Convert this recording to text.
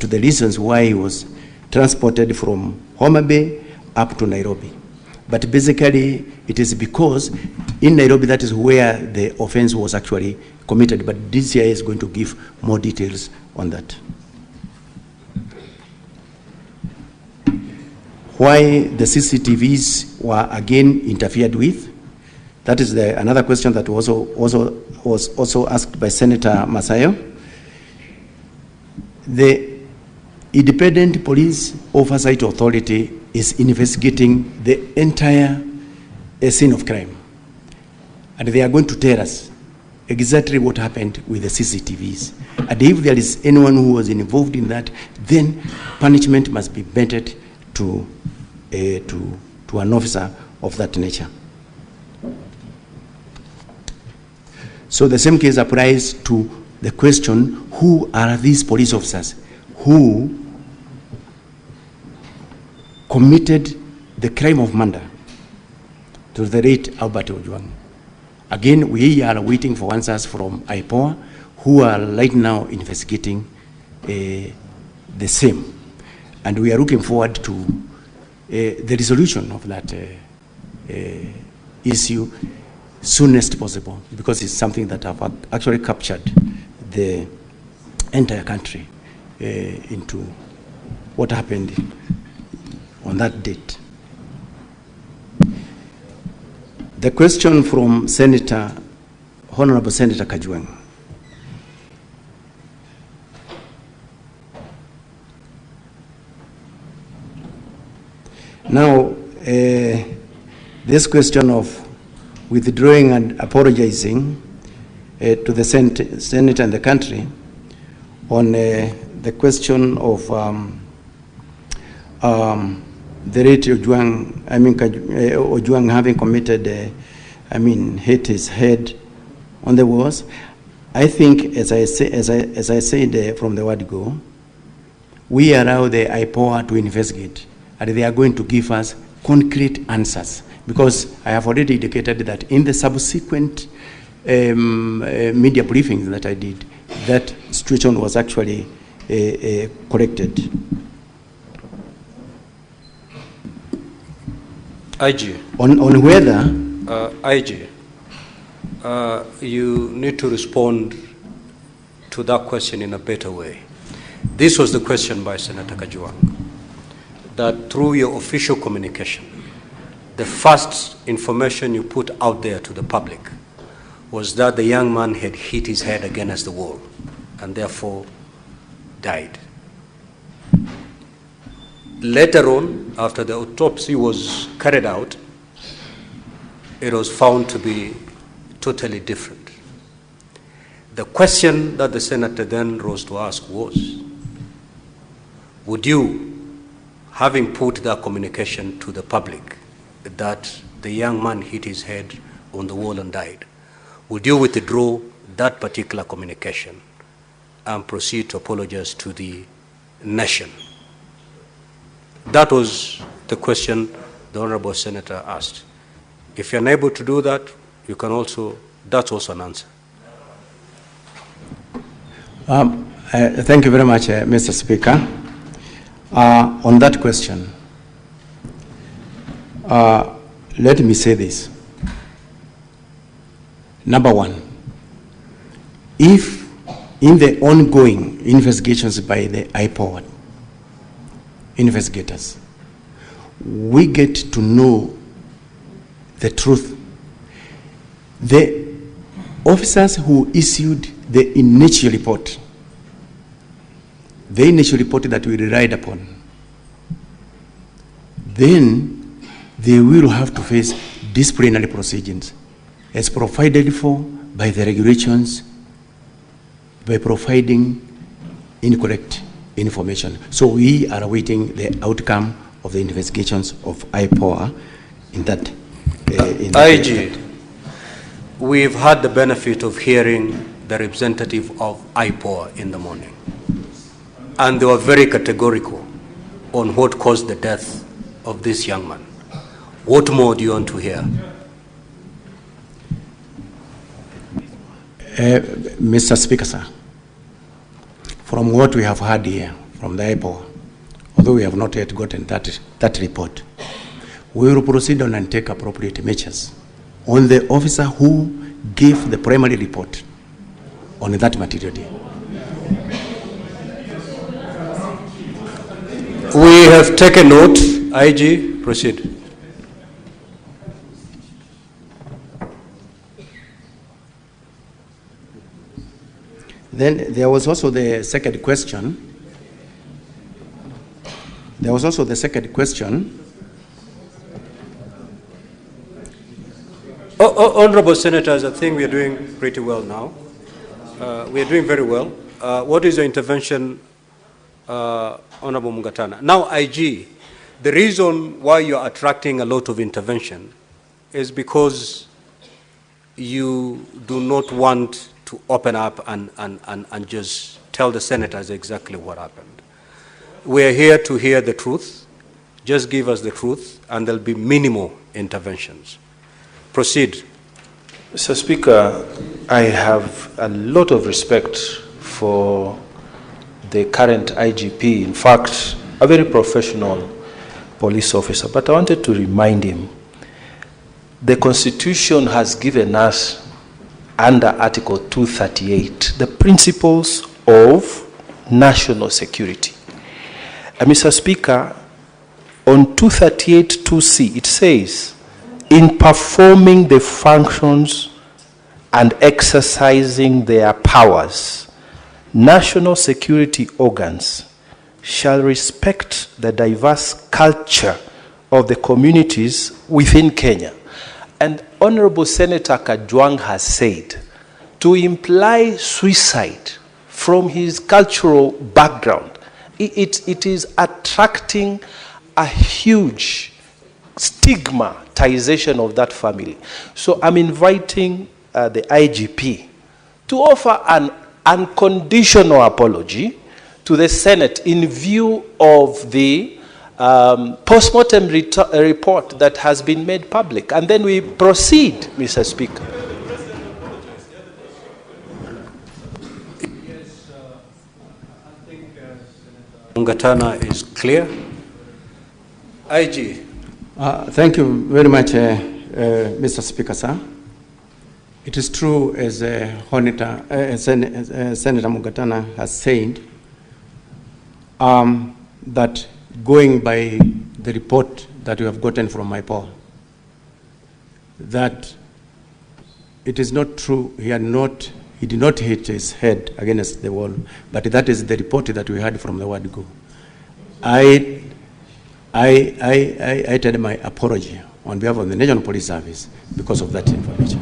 to the reasons why he was transported from Mutembei up to Nairobi. But basically, it is because in Nairobi, that is where the offense was actually committed. But DCI is going to give more details on that. Why the CCTVs were again interfered with? That is another question that was also asked by Senator Masayo. The Independent Police Oversight Authority is investigating the entire scene of crime. And they are going to tell us exactly what happened with the CCTVs. And if there is anyone who was involved in that, then punishment must be meted to an officer of that nature. So the same case applies to the question, who are these police officers who committed the crime of murder to the late Albert Ojwang? Again, we are waiting for answers from IPOA, who are right now investigating the same. And we are looking forward to the resolution of that issue soonest possible, because it's something that have actually captured the entire country into what happened on that date. The question from Honorable Senator Ojwang. Now, this question of withdrawing and apologizing to the Senate and the country on the question of the late Ojwang, Ojwang having committed, hit his head on the walls. I think, as I said from the word go, we allow the IPOA to investigate, and they are going to give us concrete answers. Because I have already indicated that in the subsequent media briefings that I did, that situation was actually corrected. IG. On whether... IG, you need to respond to that question in a better way. This was the question by Senator Ojwang, that through your official communication, the first information you put out there to the public was that the young man had hit his head against the wall and therefore died. Later on, after the autopsy was carried out, it was found to be totally different. The question that the senator then rose to ask was, would you, having put that communication to the public, that the young man hit his head on the wall and died, would you withdraw that particular communication and proceed to apologize to the nation? That was the question the Honorable Senator asked. If you're unable to do that, you can also, that's also an answer. Thank you very much, Mr. Speaker. On that question, let me say this. Number one, if in the ongoing investigations by the IPOA investigators, we get to know the truth, the officers who issued the initial report, that we relied upon, then they will have to face disciplinary proceedings as provided for by the regulations by providing incorrect information. So we are awaiting the outcome of the investigations of IPOA in that. IG, we've had the benefit of hearing the representative of IPOA in the morning, and they were very categorical on what caused the death of this young man. What more do you want to hear? Mr. Speaker, sir, from what we have heard here from the IPO, although we have not yet gotten that report, we will proceed on and take appropriate measures on the officer who gave the primary report on that material day. We have taken note. IG, proceed. Then there was also the second question. Honorable Senators, I think we are doing pretty well now. We are doing very well. What is your intervention, Honorable Mungatana? Now, IG, the reason why you're attracting a lot of intervention is because you do not want to open up and just tell the senators exactly what happened. We're here to hear the truth. Just give us the truth, and there'll be minimal interventions. Proceed. Mr. Speaker, I have a lot of respect for the current IGP, in fact, a very professional police officer, but I wanted to remind him the Constitution has given us, under Article 238, the principles of national security. And Mr. Speaker, on 238(2)(c, it says, in performing the functions and exercising their powers, national security organs shall respect the diverse culture of the communities within Kenya. And Honorable Senator Ojwang has said, to imply suicide from his cultural background, it is attracting a huge stigmatization of that family. So I'm inviting the IGP to offer an unconditional apology to the Senate in view of the post-mortem report that has been made public. And then we proceed, Mr. Speaker. Yes, I think Mungatana is clear. IG. Thank you very much, Mr. Speaker, sir. It is true, as Senator Mungatana has said, that going by the report that we have gotten from IPO, that it is not true, he did not hit his head against the wall, but that is the report that we had from the word go. I tell my apology on behalf of the National Police Service because of that information.